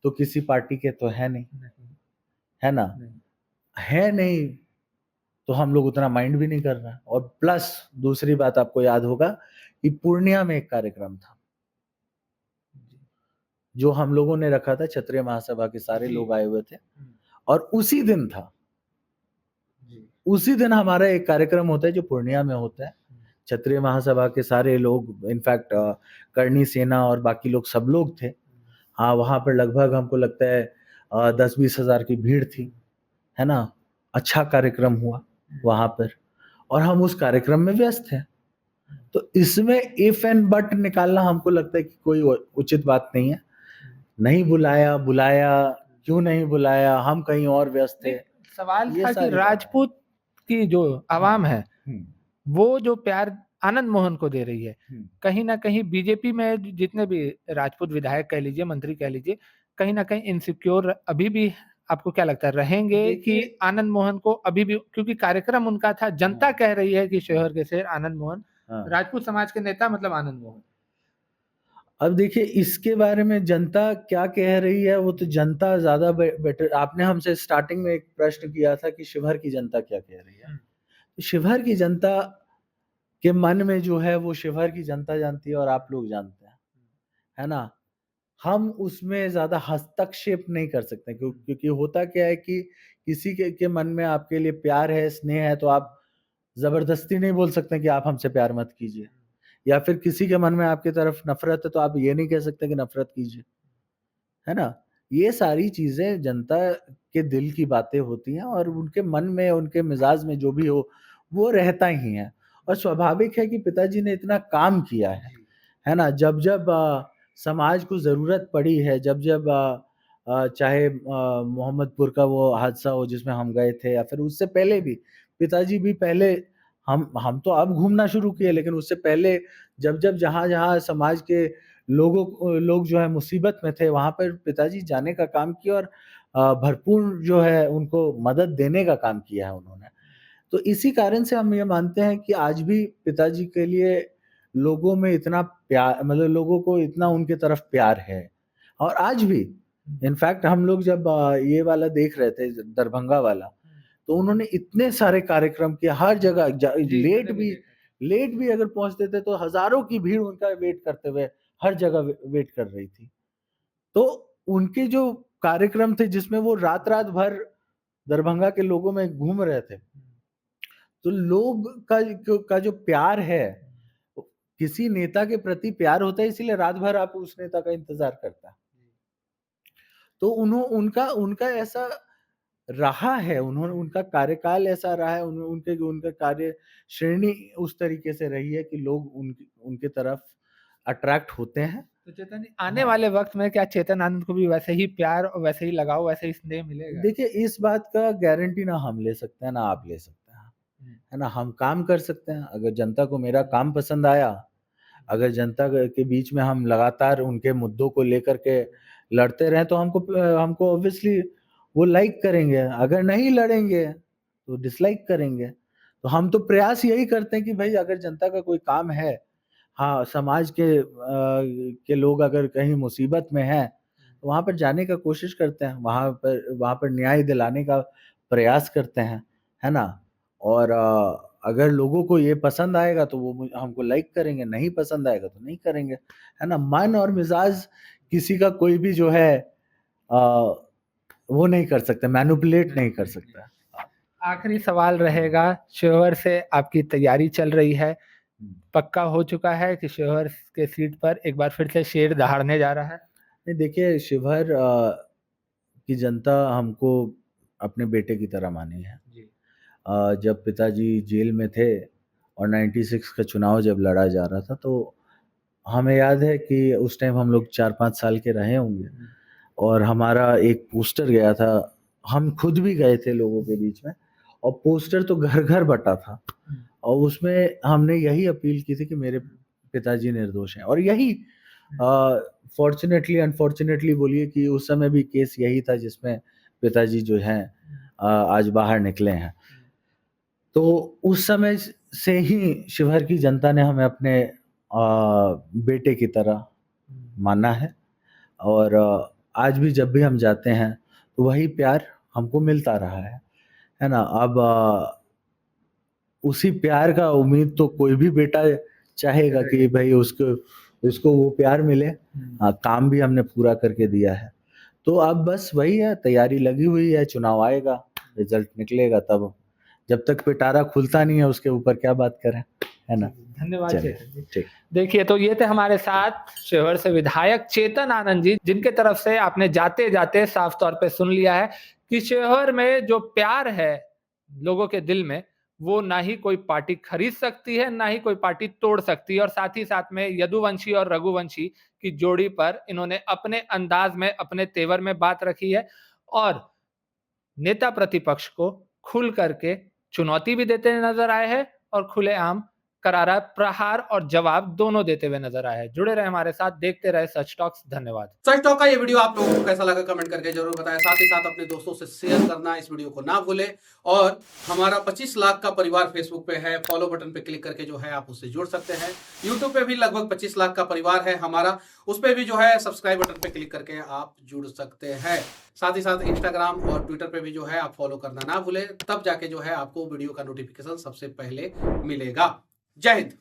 तो किसी पार्टी के तो हैं नहीं, नहीं। है ना? नहीं। हैं नहीं, तो हम लोग उतना माइंड भी नहीं कर रहे हैं। और प्लस दूसरी बात आपको याद होगा कि पूर्णिया में एक कार्यक्रम था, जी। जो हम लोगों ने रखा था, क्षत्रिय महासभा के सारे जी। लोग आए हुए थे। और उसी दिन था, जी। उसी दिन हमारा एक कार्यक्रम होता है जो पूर्णिया में होता है। क्षत्रिय महासभा के सारे लोग, इनफैक्ट करणी सेना और बाकी लोग, सब लोग थे। हाँ, वहाँ पर लगभग हमको लगता है 10-20 हज़ार की भीड़ थी, है ना? अच्छा कार्यक्रम हुआ वहाँ पर, और हम उस कार्यक्रम में व्यस्त हैं। तो इसमें इफ एंड बट निकालना हमको लगता है कि कोई उचित बात नहीं है। नहीं बुलाया, बुलाया, क्यों नहीं बुलाया, हम कहीं और व्यस्त थे, नहीं, सवाल ये था कि सारी बातें। राजपूत की जो हाँ, आवाम है, हुँ, वो जो प्यार आनंद मोहन को दे रही है, हुँ। कहीं न कहीं बीजेपी में जितने भी राजपूत विधायक कह लीजिए, मंत्री कह लीजिए, कहीं न कहीं इनसिक्योर अभी भी आपको क्या लगता है रहेंगे कि देखिए, आनंद मोहन को अभी भी, क्योंकि कार्यक्रम उनका था, जनता हाँ, कह रही है कि शहर के शेर आनंद मोहन, हाँ। राजपूत समाज के नेता मतलब आनंद मोहन। अब देखिए, इसके बारे में जनता क्या कह रही है, वो तो जनता ज़्यादा बेटर। आपने हमसे स्टार्टिंग में एक प्रश्न किया था कि शिवहर की जनता क्या कह रही है? हुँ। तो शिवहर की जनता के मन में जो है, वो शिवहर की जनता जानती है और आप लोग जानते हैं, है ना? हम उसमें ज़्यादा हस्तक्षेप नहीं कर सकते, क्योंकि होता क्या है कि किसी के मन में आपके लिए प्यार है, स्नेह है, तो आप ज़बरदस्ती नहीं बोल सकते कि आप हमसे प्यार मत कीजिए। या फिर किसी के मन में आपकी तरफ नफ़रत है, तो आप ये नहीं कह सकते कि नफ़रत कीजिए, है ना? ये सारी चीज़ें जनता के दिल की बातें होती हैं, और उनके मन में, उनके मिज़ाज में जो भी हो, वो रहता ही है। और स्वाभाविक है कि पिताजी ने इतना काम किया है ना? जब-जब समाज को ज़रूरत पड़ी है, जब-जब चाहे मोहम्मदपुर का वो हादसा हो जिसमें हम गए थे, या फिर उससे पहले भी, पिताजी भी पहले, हम तो अब घूमना शुरू किए, लेकिन उससे पहले जब-जब जहाँ-जहाँ समाज के लोग जो है मुसीबत में थे, वहाँ पर पिताजी जाने का काम किया, और भरपूर जो है उनको मदद देने का काम किया है उन्होंने। तो इसी कारण से हम ये मानते हैं कि आज भी पिताजी के लिए लोगों में इतना प्यार, मतलब लोगों को इतना उनकी तरफ प्यार है। और आज भी इनफैक्ट हम लोग जब ये वाला देख रहे थे, दरभंगा वाला, तो उन्होंने इतने सारे कार्यक्रम किए, हर जगह जी, मैंने भी देखा। लेट भी अगर पहुँचते थे तो हज़ारों की भीड़ उनका वेट करते हुए हर जगह वेट कर रही थी। तो उनके जो कार्यक्रम थे जिसमें वो रात-रात भर दरभंगा के लोगों में घूम रहे थे, तो लोग का जो प्यार है, किसी नेता के प्रति प्यार होता है, इसीलिए रात भर आप उस नेता का इंतज़ार करता है। तो उनका उनका ऐसा रहा है, उन्होंने उनका कार्यकाल ऐसा रहा है, उनके उनका कार्य श्रेणी उस तरीके से रही है कि लोग उनकी उनके तरफ अट्रैक्ट होते हैं। तो चेतन जी, आने हाँ। वाले वक़्त में क्या चेतन आनंद को भी वैसे ही प्यार और वैसे ही लगाव, वैसे ही स्नेह मिलेगा? देखिए, इस बात का गारंटी ना हम ले सकते हैं, ना आप ले सकते हैं, हुँ। है ना? हम काम कर सकते हैं, अगर जनता को मेरा काम पसंद आया, अगर जनता के बीच में हम लगातार उनके मुद्दों को लेकर के लड़ते रहें, तो हमको ऑब्वियसली वो लाइक करेंगे, अगर नहीं लड़ेंगे तो डिसलाइक करेंगे। तो हम तो प्रयास यही करते हैं कि भाई अगर जनता का कोई काम है, हाँ, समाज के लोग अगर कहीं मुसीबत में हैं, तो वहाँ पर जाने का कोशिश करते हैं, वहाँ पर न्याय दिलाने का प्रयास करते हैं, है ना? और अगर लोगों को ये पसंद आएगा तो वो हमको लाइक करेंगे, नहीं पसंद आएगा तो नहीं करेंगे, है ना? मन और मिजाज किसी का कोई भी जो है वो नहीं कर सकता, मैनिपुलेट नहीं कर सकता। आखिरी सवाल रहेगा, शिवहर से आपकी तैयारी चल रही है, पक्का हो चुका है कि शिवहर के सीट पर एक बार फिर से शेर दहाड़ने जा रहा है? नहीं, देखिए, शिवहर की जनता हमको अपने बेटे की तरह मानी है। जी। जब पिताजी जेल में थे और 96 का चुनाव जब लड़ा जा रहा था, तो हमें याद है कि उस टाइम हम लोग 4-5 साल के रहे होंगे और हमारा एक पोस्टर गया था। हम खुद भी गए थे लोगों के बीच में और पोस्टर तो घर-घर बँटा था और उसमें हमने यही अपील की थी कि मेरे पिताजी निर्दोष हैं और यही फॉर्च्यूनेटली अनफॉर्च्यूनेटली बोलिए कि उस समय भी केस यही था जिसमें पिताजी जो हैं आज बाहर निकले हैं। तो उस समय से ही शिवहर की जनता ने हमें अपने बेटे की तरह माना है और आज भी जब भी हम जाते हैं तो वही प्यार हमको मिलता रहा है ना? अब उसी प्यार का उम्मीद तो कोई भी बेटा चाहेगा कि भाई उसको वो प्यार मिले। काम भी हमने पूरा करके दिया है। तो अब बस वही है, तैयारी लगी हुई है, चुनाव आएगा, रिज़ल्ट निकलेगा तब। जब तक पिटारा खुलता नहीं है उसके ऊपर क्या बात करें, है ना? धन्यवाद चलिए, चेतन जी। ठीक। देखिए, तो ये थे हमारे साथ शिवहर से विधायक चेतन आनंद जी, जिनके तरफ से आपने जाते-जाते साफ तौर पे सुन लिया है कि शिवहर में जो प्यार है लोगों के दिल में, वो ना ही कोई पार्टी खरीद सकती है, ना ही कोई पार्टी तोड़ सकती है और साथ ही साथ में यदुवंशी और रघुवंशी की जोड़ी पर इन्होंने अपने अंदाज में, अपने तेवर में बात रखी है और नेता प्रतिपक्ष को खुल करके चुनौती भी देते नजर आए हैं और खुलेआम करारा प्रहार और जवाब दोनों देते हुए नजर आए हैं। जुड़े रहे हमारे साथ, देखते रहे सच टॉक्स। धन्यवाद। सच टॉक का ये वीडियो आप लोगों को कैसा लगा कमेंट करके जरूर बताएं। साथ ही साथ अपने दोस्तों से शेयर करना इस वीडियो को ना भूलें और हमारा 25 लाख का परिवार फेसबुक पे है, फॉलो बटन पे क्लिक करके जो है आप उससे जुड़ सकते हैं। यूट्यूब पे भी लगभग 25 लाख का परिवार है हमारा, उस पर भी जो है सब्सक्राइब बटन पे क्लिक करके आप जुड़ सकते हैं। साथ ही साथ इंस्टाग्राम और ट्विटर पे भी जो है आप फॉलो करना ना भूलें, तब जाके जो है आपको वीडियो का नोटिफिकेशन सबसे पहले मिलेगा। जय हिंद।